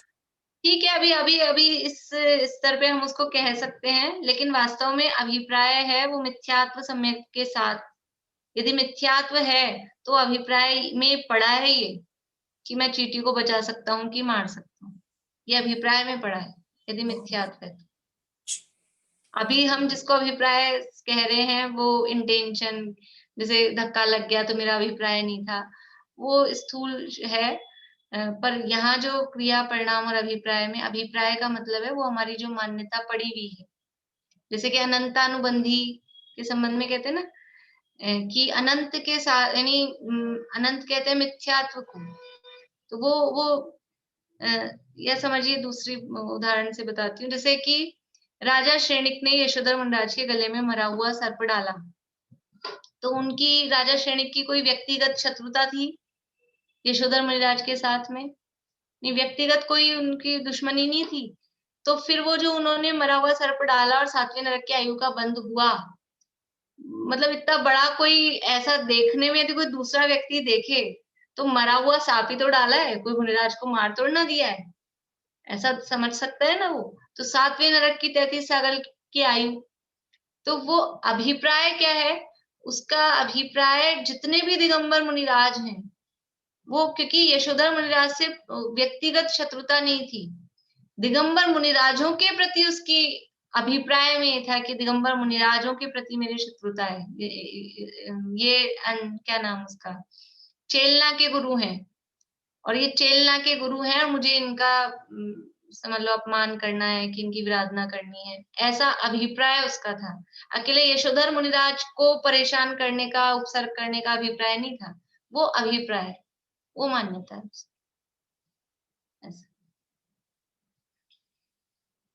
ठीक है, अभी इस स्तर पे हम उसको कह सकते हैं, लेकिन वास्तव में अभिप्राय है वो मिथ्यात्व सम्यक के साथ। यदि मिथ्यात्व है तो अभिप्राय में पड़ा है ये कि मैं चींटी को बचा सकता हूँ कि मार सकता हूँ, ये अभिप्राय में पड़ा है यदि मिथ्यात्व है। अभी हम जिसको अभिप्राय कह रहे हैं वो इंटेंशन, जैसे धक्का लग गया तो मेरा अभिप्राय नहीं था, वो स्थूल है। पर यहाँ जो क्रिया परिणाम और अभिप्राय में, अभिप्राय का मतलब है वो हमारी जो मान्यता पड़ी हुई है, जैसे कि अनंतानुबंधी के संबंध में कहते हैं ना कि अनंत के साथ, यानी अनंत कहते हैं मिथ्यात्व को, तो वो या समझिए, दूसरी उदाहरण से बताती हूँ, जैसे कि राजा श्रेणिक ने यशोधर मुनिराज के गले में मरा हुआ सर्प डाला, तो उनकी, राजा श्रेणिक की कोई व्यक्तिगत शत्रुता थी यशोधर मुनिराज के साथ में? नहीं, व्यक्तिगत कोई उनकी दुश्मनी नहीं थी। तो फिर वो जो उन्होंने मरा हुआ सर्प डाला और 7वें नरक की आयु का बंध हुआ, मतलब इतना बड़ा कोई ऐसा देखने में यदि कोई दूसरा व्यक्ति देखे तो मरा हुआ सांप ही तो डाला है, कोई मुनिराज को मार तोड़ ना दिया है, ऐसा समझ सकता है ना वो। तो 7वें नरक की 33 साल की आयु, तो वो अभिप्राय क्या है उसका? अभिप्राय जितने भी दिगंबर मुनिराज हैं वो, क्योंकि यशोधर मुनिराज से व्यक्तिगत शत्रुता नहीं थी, दिगंबर मुनिराजों के प्रति उसकी अभिप्राय में था कि दिगंबर मुनिराजों के प्रति मेरी शत्रुता है। क्या नाम उसका, चेलना के गुरु हैं, और ये चेलना के गुरु हैं और मुझे इनका समझ लो अपमान करना है कि इनकी विराधना करनी है, ऐसा अभिप्राय उसका था। अकेले यशोधर मुनिराज को परेशान करने का, उपसर्ग करने का अभिप्राय नहीं था, वो अभिप्राय, वो मान्यता है। ऐसा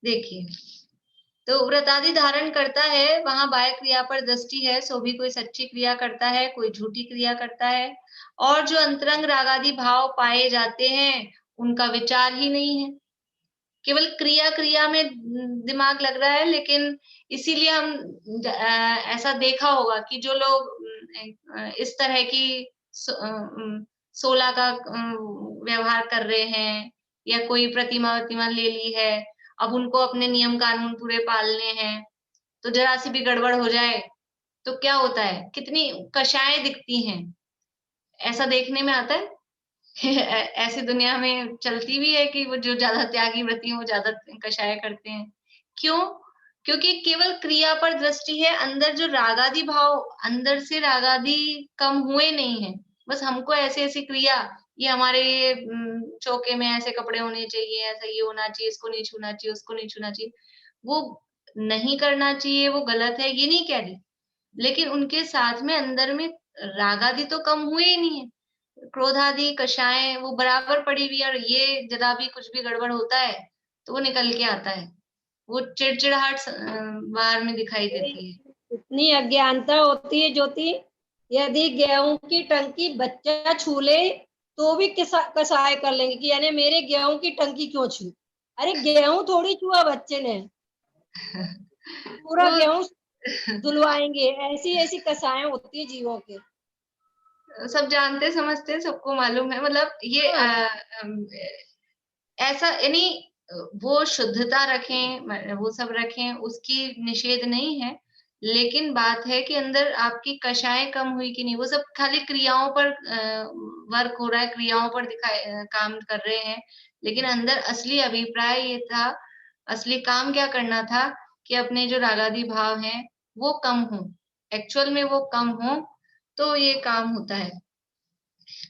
देखिए, तो व्रतादि धारण करता है, वहां बाह्य क्रिया पर दृष्टि है, सो भी कोई सच्ची क्रिया करता है, कोई झूठी क्रिया करता है। और जो अंतरंग रागादि भाव पाए जाते हैं उनका विचार ही नहीं है, केवल क्रिया क्रिया में दिमाग लग रहा है। लेकिन इसीलिए हम ऐसा देखा होगा कि जो लोग इस तरह की 16 का व्यवहार कर रहे हैं, या कोई प्रतिमा ले ली है, अब उनको अपने नियम कानून पूरे पालने हैं, तो जरा सी भी गड़बड़ हो जाए तो क्या होता है, कितनी कषायें दिखती हैं, ऐसा देखने में आता है। ऐसी दुनिया में चलती भी है कि वो जो ज्यादा त्यागी व्रती हैं वो ज्यादा कषाय करते हैं। क्यों? क्योंकि केवल क्रिया पर दृष्टि है, अंदर जो रागादि भाव, अंदर से रागादि कम हुए नहीं है। बस हमको ऐसी ऐसी क्रिया, ये हमारे चौके में ऐसे कपड़े होने चाहिए, ऐसा ये होना चाहिए, इसको नहीं छूना चाहिए, उसको नहीं छूना चाहिए, वो नहीं करना चाहिए, वो गलत है, ये नहीं कह रही, लेकिन उनके साथ में अंदर में रागादि तो कम हुए ही नहीं है, क्रोधादि कषायें वो बराबर पड़ी हुई है, और ये जरा भी कुछ भी गड़बड़ होता है तो वो निकल के आता है, वो चिड़चिड़ाहट बाहर में दिखाई देती है। इतनी अज्ञानता होती है ज्योति, यदि गेहूं की टंकी बच्चा छू ले तो भी कसाय कर लेंगे कि यानी मेरे गेहूं की टंकी क्यों छू, अरे गेहूं थोड़ी छुआ बच्चे ने, पूरा गेहूं धुलवाएंगे। ऐसी ऐसी कसाएं होती है जीवों के, सब जानते समझते, सबको मालूम है, मतलब ये ऐसा, यानी वो शुद्धता रखें, वो सब रखें, उसकी निषेध नहीं है, लेकिन बात है कि अंदर आपकी कषायें कम हुई कि नहीं। वो सब खाली क्रियाओं पर वर्क हो रहा है, क्रियाओं पर काम कर रहे हैं, लेकिन अंदर असली अभिप्राय ये था, असली काम क्या करना था कि अपने जो रागादि भाव हैं वो कम हो, एक्चुअल में वो कम हो, तो ये काम होता है।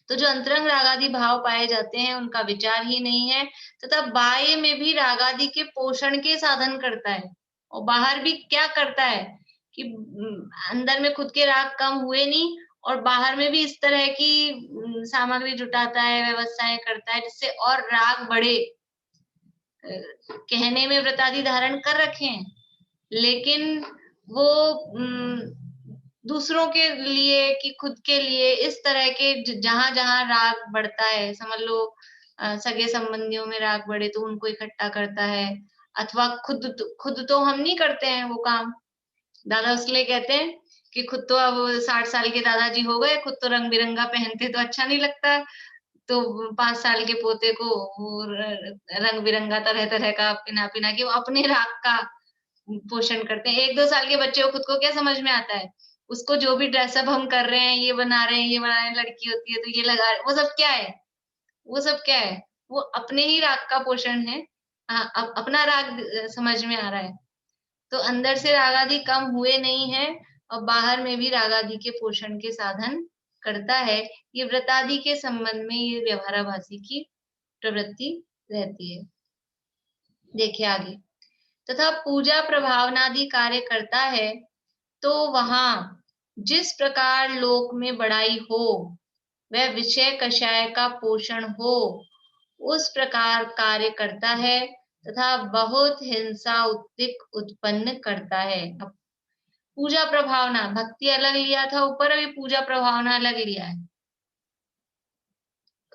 तो जो अंतरंग रागादि भाव पाए जाते हैं उनका विचार ही नहीं है, तथा बाह्य में भी रागादि के पोषण के साधन करता है, और बाहर भी क्या करता है कि अंदर में खुद के राग कम हुए नहीं, और बाहर में भी इस तरह की सामग्री जुटाता है, व्यवस्थाएं करता है, जिससे और राग बढ़े। कहने में व्रतादि धारण कर रखे हैं, लेकिन वो दूसरों के लिए कि खुद के लिए, इस तरह के जहां जहां राग बढ़ता है, समझ लो सगे संबंधियों में राग बढ़े तो उनको इकट्ठा करता है, अथवा खुद तो हम नहीं करते हैं वो काम, दादा इसलिए कहते हैं कि खुद तो अब 60 साल के दादाजी हो गए, खुद तो रंग बिरंगा पहनते तो अच्छा नहीं लगता, तो 5 साल के पोते को वो रंग बिरंगा तरह तरह का पिना पिना के वो अपने राग का पोषण करते हैं। 1-2 साल के बच्चे को खुद को क्या समझ में आता है, उसको जो भी ड्रेसअप हम कर रहे हैं, ये बना रहे हैं, ये बना रहे हैं, लड़की होती है तो ये लगा, वो सब क्या है, वो सब क्या है, वो अपने ही राग का पोषण है। अपना राग समझ में आ रहा है, तो अंदर से राग आदि कम हुए नहीं है और बाहर में भी राग आदि के पोषण के साधन करता है। ये व्रत आदि के संबंध में ये व्यवहाराभासी की प्रवृत्ति रहती है। देखिए आगे, तथा पूजा प्रभावनादि कार्य करता है तो वहां जिस प्रकार लोक में बड़ाई हो वह विषय कषाय का पोषण हो उस प्रकार कार्य करता है तथा बहुत हिंसा उद्दिक उत्पन्न करता है। अब पूजा प्रभावना, भक्ति अलग लिया था ऊपर, अभी पूजा प्रभावना अलग लिया है।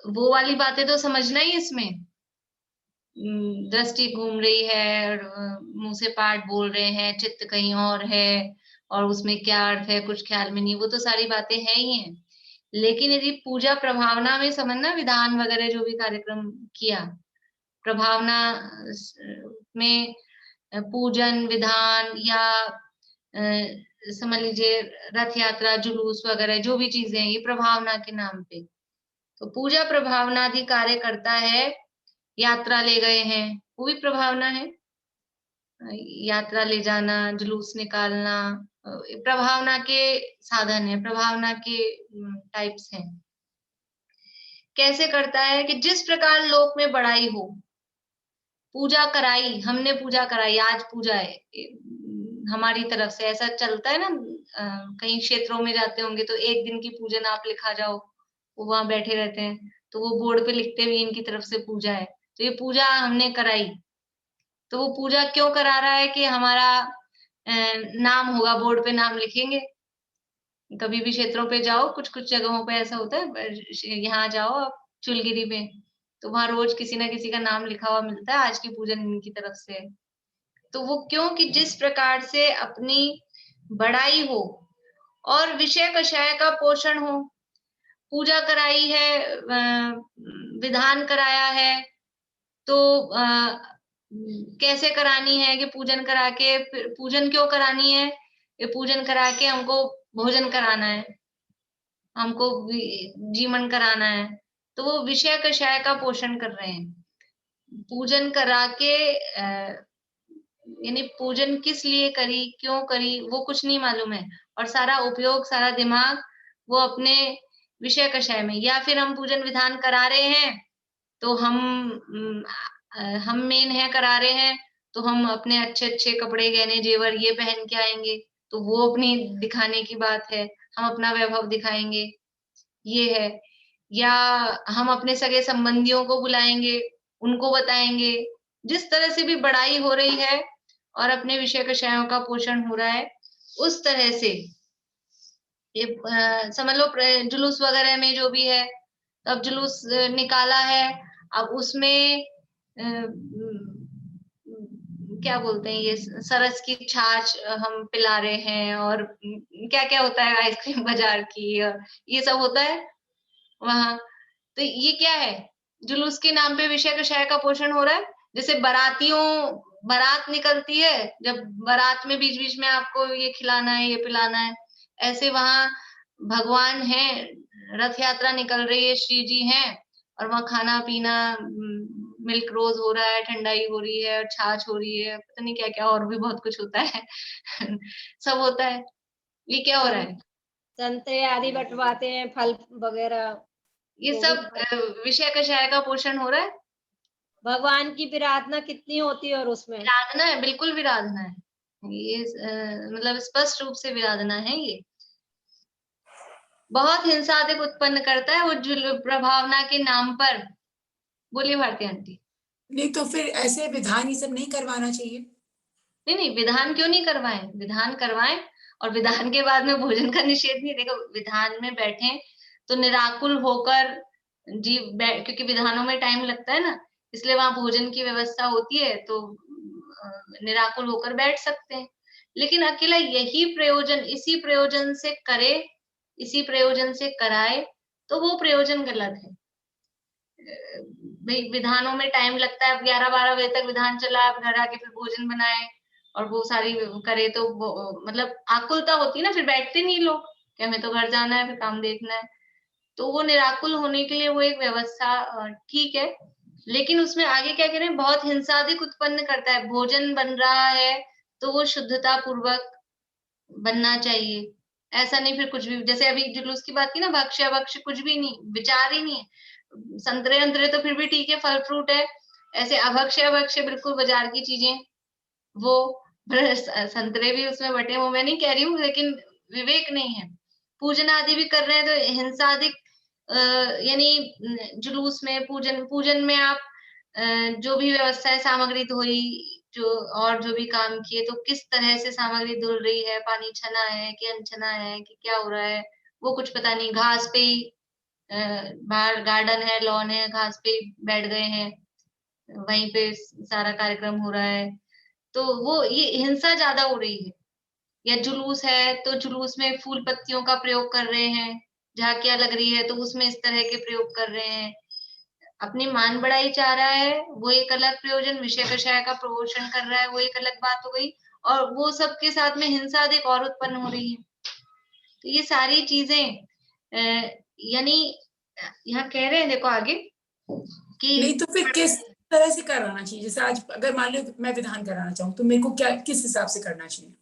वो वाली बातें तो समझना ही इसमें, दृष्टि घूम रही है और मुंह से पाठ बोल रहे हैं, चित्त कहीं और है और उसमें क्या अर्थ है कुछ ख्याल में नहीं, वो तो सारी बातें हैं ही हैं। लेकिन यदि पूजा प्रभावना में समझना, विधान वगैरह जो भी कार्यक्रम किया, प्रभावना में पूजन विधान या समझ लीजिए रथ यात्रा जुलूस वगैरह जो भी चीजें हैं, ये प्रभावना के नाम पे। तो पूजा प्रभावनादि कार्य करता है। यात्रा ले गए हैं, वो भी प्रभावना है, यात्रा ले जाना, जुलूस निकालना, प्रभावना के साधन है, प्रभावना के टाइप्स हैं। कैसे करता है कि जिस प्रकार लोक में बड़ाई हो, पूजा कराई, हमने पूजा कराई, आज पूजा है हमारी तरफ से, ऐसा चलता है ना। कई क्षेत्रों में जाते होंगे तो एक दिन की पूजन आप लिखा जाओ, वो वहां बैठे रहते हैं तो वो बोर्ड पे लिखते हुए इनकी तरफ से पूजा है, तो ये पूजा हमने कराई। तो वो पूजा क्यों करा रहा है कि हमारा नाम होगा, बोर्ड पे नाम लिखेंगे। कभी भी क्षेत्रों पे जाओ, कुछ कुछ जगहों पे ऐसा होता है, यहाँ जाओ आप चुलगिरी पे तो वहां रोज किसी ना किसी का नाम लिखा हुआ मिलता है, आज की पूजन इनकी तरफ से। तो वो क्यों कि जिस प्रकार से अपनी बड़ाई हो और विषय कषाय का पोषण हो। पूजा कराई है, विधान कराया है, तो कैसे करानी है कि पूजन करा के, पूजन क्यों करानी है, ये पूजन करा के हमको भोजन कराना है, हमको जीवन कराना है, तो वो विषय कषाय का पोषण कर रहे हैं। पूजन करा के यानी पूजन किस लिए करी, क्यों करी, वो कुछ नहीं मालूम है, और सारा उपयोग, सारा दिमाग वो अपने विषय कषाय में। या फिर हम पूजन विधान करा रहे हैं तो हम मेन है, करा रहे हैं तो हम अपने अच्छे अच्छे कपड़े गहने जेवर ये पहन के आएंगे, तो वो अपनी दिखाने की बात है, हम अपना वैभव दिखाएंगे, ये है। या हम अपने सगे संबंधियों को बुलाएंगे, उनको बताएंगे, जिस तरह से भी बड़ाई हो रही है और अपने विषय कषायों का पोषण हो रहा है, उस तरह से ये समझ लो जुलूस वगैरह में जो भी है, अब जुलूस निकाला है, अब उसमें क्या बोलते हैं, ये सरस की छाछ हम पिला रहे हैं, और क्या क्या होता है, आइसक्रीम बाजार की, और ये सब होता है वहां। तो ये क्या है, जुलूस के नाम पे विषय कषाय का पोषण हो रहा है। जैसे बारात निकलती है, जब बारात में बीच बीच में आपको ये खिलाना है, ये पिलाना है, ऐसे वहां भगवान है, रथ यात्रा निकल रही है, श्री जी हैं, और वहां खाना पीना, मिल्क रोज हो रहा है, ठंडाई हो रही है, छाछ हो रही है, पता नहीं क्या क्या और भी बहुत कुछ होता है सब होता है। ये क्या हो रहा है, संतरे आदि बंटवाते हैं, फल वगैरह, ये सब विषय कषाय का पोषण हो रहा है। भगवान की विराधना कितनी होती है, और उसमें विराधना है, बिल्कुल विराधना है, ये मतलब स्पष्ट रूप से विराधना है। ये बहुत हिंसा अधिक उत्पन्न करता है वो प्रभावना के नाम पर। बोलिए भारती आंटी। नहीं तो फिर ऐसे विधान ये सब नहीं करवाना चाहिए। नहीं, विधान क्यों नहीं करवाएं, विधान करवाएं, और विधान के बाद में भोजन का निषेध नहीं। देखो, विधान में बैठे तो निराकुल होकर क्योंकि विधानों में टाइम लगता है ना, इसलिए वहां भोजन की व्यवस्था होती है, तो निराकुल होकर बैठ सकते हैं। लेकिन अकेला यही प्रयोजन, इसी प्रयोजन से करे, इसी प्रयोजन से कराए, तो वो प्रयोजन गलत है। विधानों में टाइम लगता है, 11-12 बजे तक विधान चला, आप घर आके फिर भोजन बनाए और वो सारी करे, तो मतलब आकुलता होती है ना, फिर बैठते नहीं लोग कि हमें तो घर जाना है, फिर काम देखना है। तो वो निराकुल होने के लिए वो एक व्यवस्था ठीक है, लेकिन उसमें आगे क्या करें, बहुत हिंसा अधिक उत्पन्न करता है। भोजन बन रहा है तो वो शुद्धता पूर्वक बनना चाहिए। ऐसा नहीं फिर कुछ भी, जैसे अभी जुलूस की बात की ना, भक्ष्य भक्ष्य कुछ भी नहीं, विचार ही नहीं है। संतरे अंतरे तो फिर भी ठीक है, फल फ्रूट है, ऐसे अभक्ष्य भक्ष्य बिल्कुल बाजार की चीजें, वो संतरे भी उसमें बटे, वो मैं नहीं कह रही हूँ, लेकिन विवेक नहीं है। पूजन आदि भी कर रहे हैं तो हिंसा अधिक, यानी जुलूस में पूजन में आप जो भी व्यवस्था है, सामग्री धोई, जो और जो भी काम किए, तो किस तरह से सामग्री धुल रही है, पानी छना है कि अनछना है कि क्या हो रहा है, वो कुछ पता नहीं। घास पे ही बाहर गार्डन है, लॉन है, घास पे बैठ गए हैं, वहीं पे सारा कार्यक्रम हो रहा है, तो वो ये हिंसा ज्यादा हो रही है। या जुलूस है तो जुलूस में फूल पत्तियों का प्रयोग कर रहे हैं, झांकियां लग रही है तो उसमें इस तरह के प्रयोग कर रहे हैं। अपनी मान बढ़ाई चाह रहा है, वो एक अलग प्रयोजन, विषय कषाय का प्रमोशन कर रहा है, वो एक अलग बात हो गई, और वो सबके साथ में हिंसा अधिक और उत्पन्न हो रही है। तो ये सारी चीजें यानी यहाँ कह रहे हैं, देखो आगे कि नहीं तो फिर किस तरह से कराना चाहिए? जैसे आज अगर मान लो मैं विधान कराना चाहूँ तो मेरे को क्या, किस हिसाब से करना चाहिए?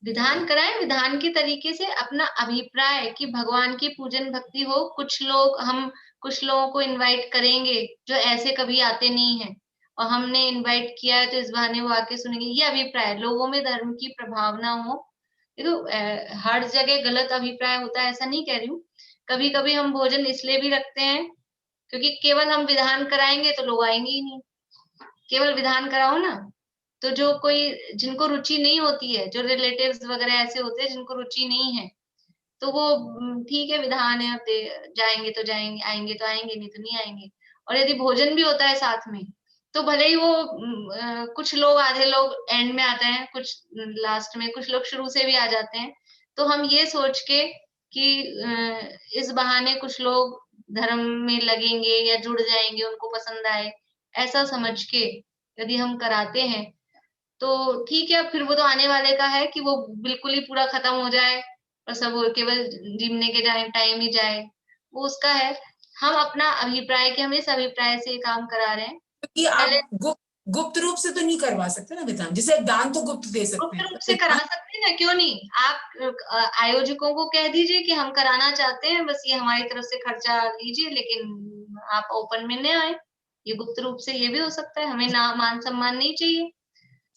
विधान कराएं, विधान के तरीके से अपना अभिप्राय कि भगवान की पूजन भक्ति हो। कुछ लोगों को इनवाइट करेंगे जो ऐसे कभी आते नहीं है, और हमने इनवाइट किया है तो इस बहाने वो आके सुनेंगे, ये अभिप्राय, लोगों में धर्म की प्रभावना हो। देखो हर जगह गलत अभिप्राय होता है ऐसा नहीं कह रही हूँ, कभी कभी हम भोजन इसलिए भी रखते हैं क्योंकि केवल हम विधान कराएंगे तो लोग आएंगे ही नहीं। केवल विधान कराओ ना, तो जो कोई जिनको रुचि नहीं होती है, जो रिलेटिव्स वगैरह ऐसे होते हैं जिनको रुचि नहीं है, तो वो ठीक है विधान है, जाएंगे तो जाएंगे, आएंगे तो आएंगे, नहीं तो नहीं आएंगे। और यदि भोजन भी होता है साथ में, तो भले ही वो कुछ लोग, आधे लोग एंड में आते हैं, कुछ लास्ट में, कुछ लोग शुरू से भी आ जाते हैं, तो हम ये सोच के कि इस बहाने कुछ लोग धर्म में लगेंगे या जुड़ जाएंगे, उनको पसंद आए, ऐसा समझ के यदि हम कराते हैं तो ठीक है। फिर वो तो आने वाले का है कि वो बिल्कुल ही पूरा खत्म हो जाए और सब केवल जीवने के जाए टाइम ही जाए, वो उसका है। हम अपना अभिप्राय कि हम इस अभिप्राय से काम करा रहे हैं। क्योंकि आप गुप्त रूप से तो नहीं करवा सकते ना विधान, जैसे दान तो गुप्त दे सकते गुप्त हैं, रूप से करा सकते हैं ना, क्यों नहीं? आप आयोजकों को कह दीजिए कि हम कराना चाहते हैं, बस ये हमारी तरफ से खर्चा लीजिए, लेकिन आप ओपन में न आए। ये गुप्त रूप से ये भी हो सकता है, हमें ना मान सम्मान नहीं चाहिए।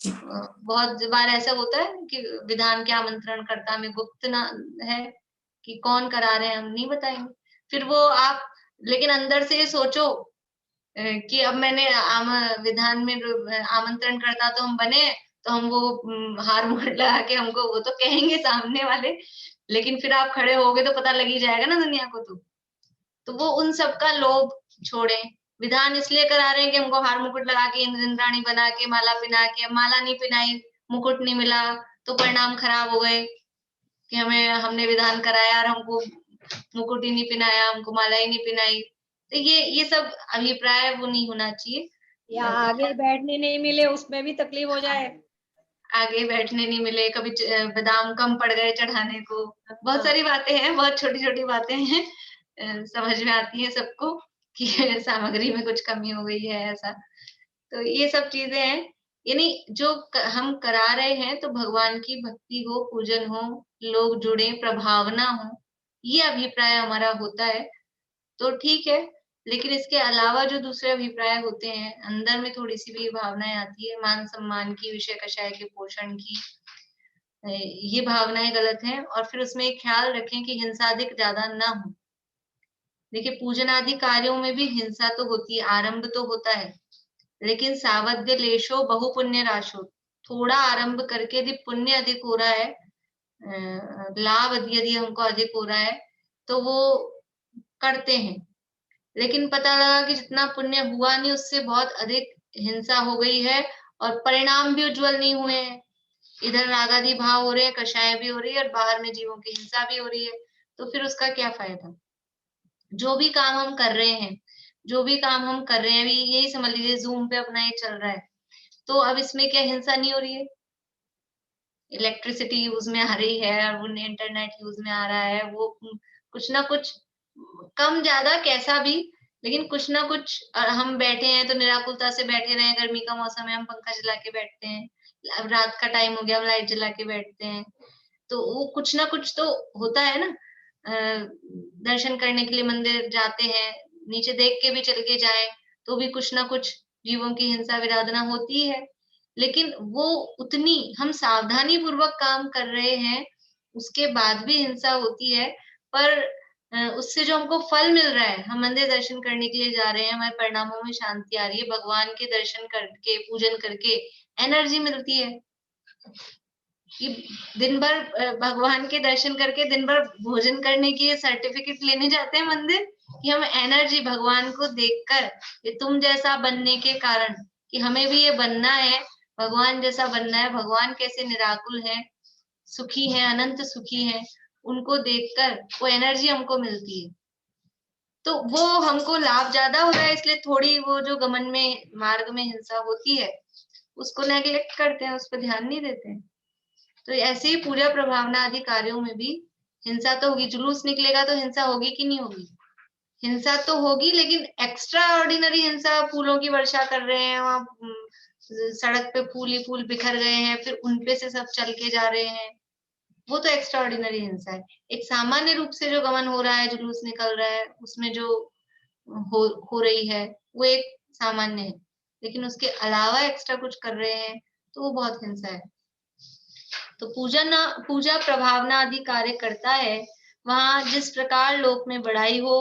बहुत बार ऐसा होता है कि विधान के आमंत्रण कर्ता में गुप्त ना है कि कौन करा रहे हैं, हम नहीं बताएंगे। फिर वो आप, लेकिन अंदर से सोचो कि अब मैंने विधान में आमंत्रण करता तो हम बने, तो हम वो हार मुकुट लगा के, हमको वो तो कहेंगे सामने वाले, लेकिन फिर आप खड़े होगे तो पता लग ही जाएगा ना दुनिया को। तो वो उन सब का लोभ छोड़े। विधान इसलिए करा रहे हैं कि हमको हार मुकुट लगा के, इंद्राणी बना के, माला पहना के, माला नहीं पहनाई, मुकुट नहीं मिला, तो परिणाम खराब हो गए कि हमने विधान कराया और हमको मुकुट ही नहीं पहनाया, हमको माला ही नहीं पहनाई। तो ये सब अभिप्राय वो नहीं होना चाहिए। या आगे बैठने नहीं मिले उसमें भी तकलीफ हो जाए, आगे बैठने नहीं मिले, कभी बादाम कम पड़ गए चढ़ाने को, बहुत सारी बातें हैं, बहुत छोटी छोटी बातें हैं, समझ में आती है सबको कि सामग्री में कुछ कमी हो गई है ऐसा। तो ये सब चीजें हैं, यानी जो हम करा रहे हैं तो भगवान की भक्ति हो, पूजन हो, लोग जुड़े, प्रभावना हो, ये अभिप्राय हमारा होता है तो ठीक है। लेकिन इसके अलावा जो दूसरे अभिप्राय होते हैं, अंदर में थोड़ी सी भी भावनाएं आती है, मान सम्मान की, विषय कषाय के पोषण की, ये भावनाएं गलत हैं। और फिर उसमें एक ख्याल रखें कि हिंसाधिक ज्यादा ना हो। देखिए पूजन आदि कार्यों में भी हिंसा तो होती है, आरंभ तो होता है, लेकिन सावध्य लेशो बहु पुण्य राशो, थोड़ा आरंभ करके यदि पुण्य अधिक हो रहा है, लाभ यदि हमको अधिक हो रहा है, तो वो करते हैं। लेकिन पता लगा कि जितना पुण्य हुआ नहीं, उससे बहुत अधिक हिंसा हो गई है और परिणाम भी उज्जवल नहीं हुए हैं। इधर रागादि भाव हो रहे हैं, कषाय भी हो रही है और बाहर में जीवों की हिंसा भी हो रही है, तो फिर उसका क्या फायदा? जो भी काम हम कर रहे हैं, अभी यही समझ लीजिए जूम पे अपना ये चल रहा है, तो अब इसमें क्या हिंसा नहीं हो रही है? इलेक्ट्रिसिटी यूज में आ रही है और इंटरनेट यूज में आ रहा है, वो कुछ ना कुछ, कम ज्यादा कैसा भी, लेकिन कुछ ना कुछ। हम बैठे हैं तो निराकुलता से बैठे रहे, गर्मी का मौसम है हम पंखा चला के बैठते हैं, अब रात का टाइम हो गया, अब लाइट जला के बैठते हैं, तो वो कुछ ना कुछ तो होता है ना। दर्शन करने के लिए मंदिर जाते हैं, नीचे देख के भी चल के जाए तो भी कुछ ना कुछ जीवों की हिंसा विराधना होती है। लेकिन वो उतनी हम सावधानी पूर्वक काम कर रहे हैं, उसके बाद भी हिंसा होती है, पर उससे जो हमको फल मिल रहा है, हम मंदिर दर्शन करने के लिए जा रहे हैं, हमारे परिणामों में शांति आ रही है, भगवान के दर्शन करके, पूजन करके एनर्जी मिलती है कि दिन भर भगवान के दर्शन करके दिन भर भोजन करने की सर्टिफिकेट लेने जाते हैं मंदिर, कि हम एनर्जी भगवान को देखकर, ये तुम जैसा बनने के कारण, कि हमें भी ये बनना है, भगवान जैसा बनना है, भगवान कैसे निराकुल है, सुखी है, अनंत सुखी है, उनको देखकर वो एनर्जी हमको मिलती है। तो वो हमको लाभ ज्यादा हो रहा है, इसलिए थोड़ी वो जो गमन में मार्ग में हिंसा होती है उसको नेग्लेक्ट करते हैं, उस पर ध्यान नहीं देते हैं। तो ऐसे ही पूजा प्रभावना आदि कार्यों में भी हिंसा तो होगी। जुलूस निकलेगा तो हिंसा होगी कि नहीं होगी? हिंसा तो होगी, लेकिन एक्स्ट्रा ऑर्डिनरी हिंसा, फूलों की वर्षा कर रहे हैं वहां, सड़क पे फूल ही फूल बिखर गए हैं, फिर उनपे से सब चल के जा रहे हैं, वो तो एक्स्ट्रा ऑर्डिनरी हिंसा है। एक सामान्य रूप से जो गमन हो रहा है, जुलूस निकल रहा है, उसमें जो हो रही है वो एक सामान्य है, लेकिन उसके अलावा एक्स्ट्रा कुछ कर रहे हैं तो वो बहुत हिंसा है। तो पूजा प्रभावना आदि कार्य करता है, वहां जिस प्रकार लोक में बढ़ाई हो,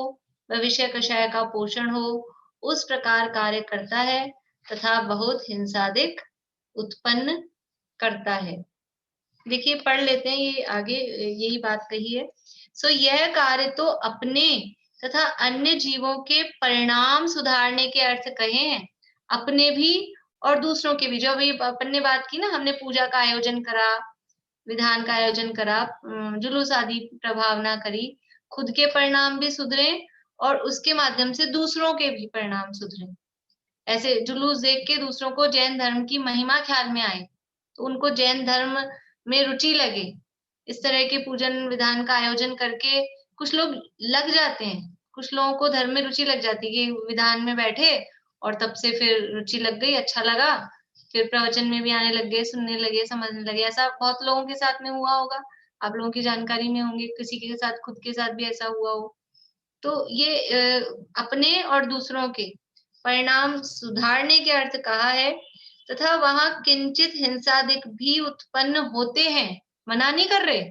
भविष्य कषाय का पोषण हो, उस प्रकार कार्य करता है तथा बहुत हिंसादिक उत्पन्न करता है। देखिए पढ़ लेते हैं, ये आगे यही बात कही है। सो यह कार्य तो अपने तथा अन्य जीवों के परिणाम सुधारने के अर्थ कहे हैं, अपने भी और दूसरों के भी। जो अभी अपन ने बात की ना, हमने पूजा का आयोजन करा, विधान का आयोजन करा, जुलूस आदि प्रभावना करी, खुद के परिणाम भी सुधरे और उसके माध्यम से दूसरों के भी परिणाम सुधरे। ऐसे जुलूस देख के दूसरों को जैन धर्म की महिमा ख्याल में आए, तो उनको जैन धर्म में रुचि लगे। इस तरह के पूजन विधान का आयोजन करके कुछ लोग लग जाते हैं, कुछ लोगों को धर्म में रुचि लग जाती है कि विधान में बैठे और तब से फिर रुचि लग गई, अच्छा लगा, फिर प्रवचन में भी आने लग गए, सुनने लगे, समझने लगे। ऐसा बहुत लोगों के साथ में हुआ होगा, आप लोगों की जानकारी में होंगे, किसी के साथ, खुद के साथ भी ऐसा हुआ हो। तो ये अपने और दूसरों के परिणाम सुधारने के अर्थ कहा है, तथा वहां किंचित हिंसादिक भी उत्पन्न होते हैं, मना नहीं कर रहे,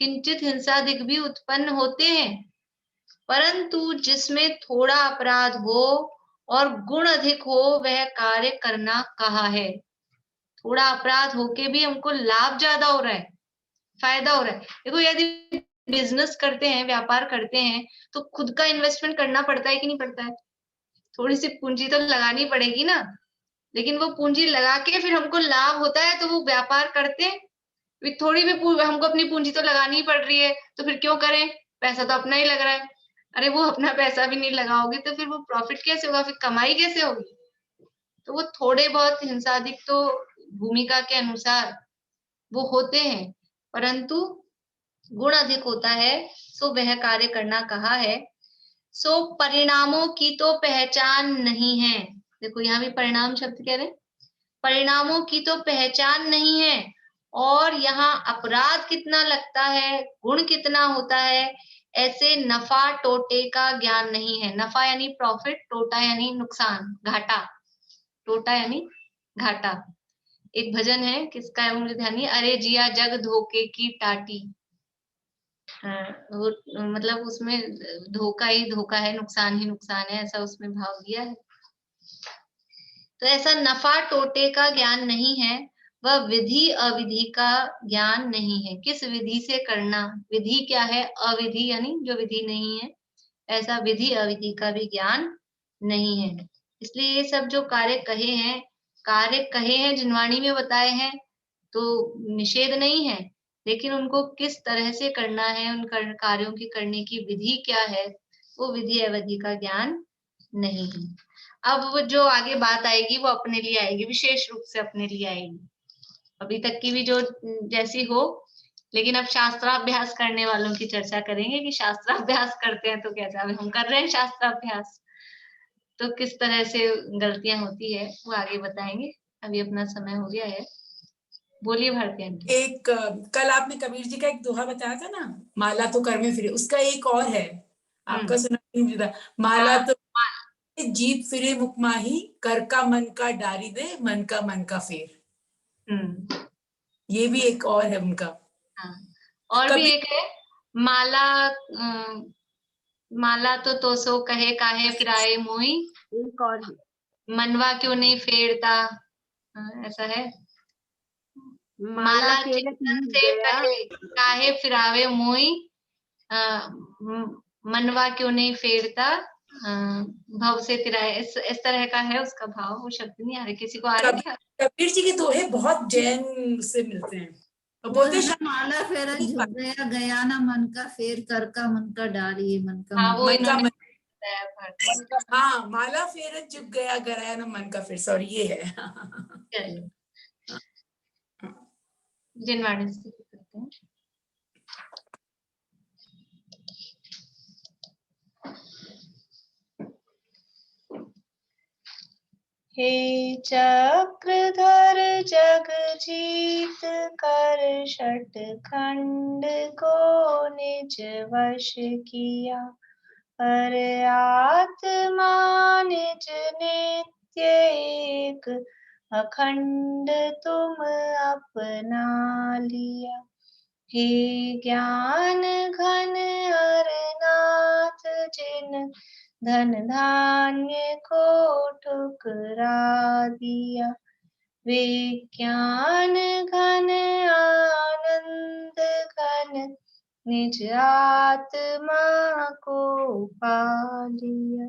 किंचित हिंसादिक भी उत्पन्न होते हैं, परंतु जिसमें थोड़ा अपराध हो और गुण अधिक हो वह कार्य करना कहा है। थोड़ा अपराध होके भी हमको लाभ ज्यादा हो रहा है, फायदा हो रहा है। देखो यदि बिजनेस करते हैं, व्यापार करते हैं, तो खुद का इन्वेस्टमेंट करना पड़ता है कि नहीं पड़ता है? थोड़ी सी पूंजी तो लगानी पड़ेगी ना, लेकिन वो पूंजी लगा के फिर हमको लाभ होता है तो वो व्यापार करते हैं। थोड़ी भी हमको अपनी पूंजी तो लगानी ही पड़ रही है, तो फिर क्यों करें? पैसा तो अपना ही लग रहा है। अरे वो अपना पैसा भी नहीं लगाओगे तो फिर वो प्रॉफिट कैसे होगा, फिर कमाई कैसे होगी? तो वो थोड़े बहुत हिंसादिक तो भूमिका के अनुसार वो होते हैं, परंतु गुण अधिक होता है, सो वह कार्य करना कहा है। सो परिणामों की तो पहचान नहीं है। देखो यहाँ भी परिणाम शब्द कह रहे हैं, परिणामों की तो पहचान नहीं है, और यहाँ अपराध कितना लगता है, गुण कितना होता है, ऐसे नफा टोटे का ज्ञान नहीं है। नफा यानी प्रॉफिट, टोटा यानी नुकसान, घाटा, टोटा यानी घाटा। एक भजन है, किसका है मुझे ध्यान नहीं, अरे जिया जग धोखे की टाटी। वो मतलब उसमें धोखा ही धोखा है, नुकसान ही नुकसान है, ऐसा उसमें भाव दिया है। तो ऐसा नफा टोटे का ज्ञान नहीं है, वह विधि अविधि का ज्ञान नहीं है। किस विधि से करना, विधि क्या है, अविधि यानी जो विधि नहीं है, ऐसा विधि अविधि का भी ज्ञान नहीं है। इसलिए ये सब जो कार्य कहे हैं जिनवाणी में बताए हैं, तो निषेध नहीं है, लेकिन उनको किस तरह से करना है, उन कार्यों की करने की विधि क्या है, वो विधि अवधि का ज्ञान नहीं है। अब वो जो आगे बात आएगी वो अपने लिए आएगी, विशेष रूप से अपने लिए आएगी। अभी तक की भी जो जैसी हो, लेकिन अब शास्त्राभ्यास करने वालों की चर्चा करेंगे कि शास्त्राभ्यास करते हैं तो कैसा। अभी हम कर रहे हैं शास्त्राभ्यास, तो किस तरह से गलतियां होती है वो आगे बताएंगे। अभी अपना समय हो गया है। बोलिए भारती आंटी। एक कल आपने कबीर जी का एक दोहा बताया था ना, माला तो कर में फिरे, उसका एक और है, आपका सुना नहीं मुझे, माला तो जीत फिरे मुकमाही, कर का मन का डारी दे, मन का फेर। ये भी एक और है उनका। हाँ, और भी एक है, माला माला तो तोसो कहे काहे फिराए मोई, एक और है, मनवा क्यों नहीं फेरता, ऐसा है, माला फेरत चिंतन ही से गया, कहे काहे फिरावे मोई, मनवा क्यों नहीं फेरता, भव से तिराए, इस तरह का है उसका भाव। वो शब्द नहीं आ रहे, किसी को आ रहे क्या? कबीर जी के दोहे बहुत जैन से मिलते हैं। वो है ना, माला फेरा झुक गया गया ना मन का फेर, कर का मन का डारी, मन का हाँ, वो मन का इन्होंने मन, बताया। हाँ, माला फेरत झुक गया गराया ना मन का फेर, सॉरी ये है। चलिए, जिनवाणी से करते हैं। हे चक्रधर जग जीत कर षट खंड को निज वश किया, पर आत्मा निज नित्य एक अखंड तुम अपना लिया। हे ज्ञान घन हरनाथ जिन धन धान्य को ठुकरा दिया, विज्ञान घन आनंद घन निज आत्मा को पा लिया।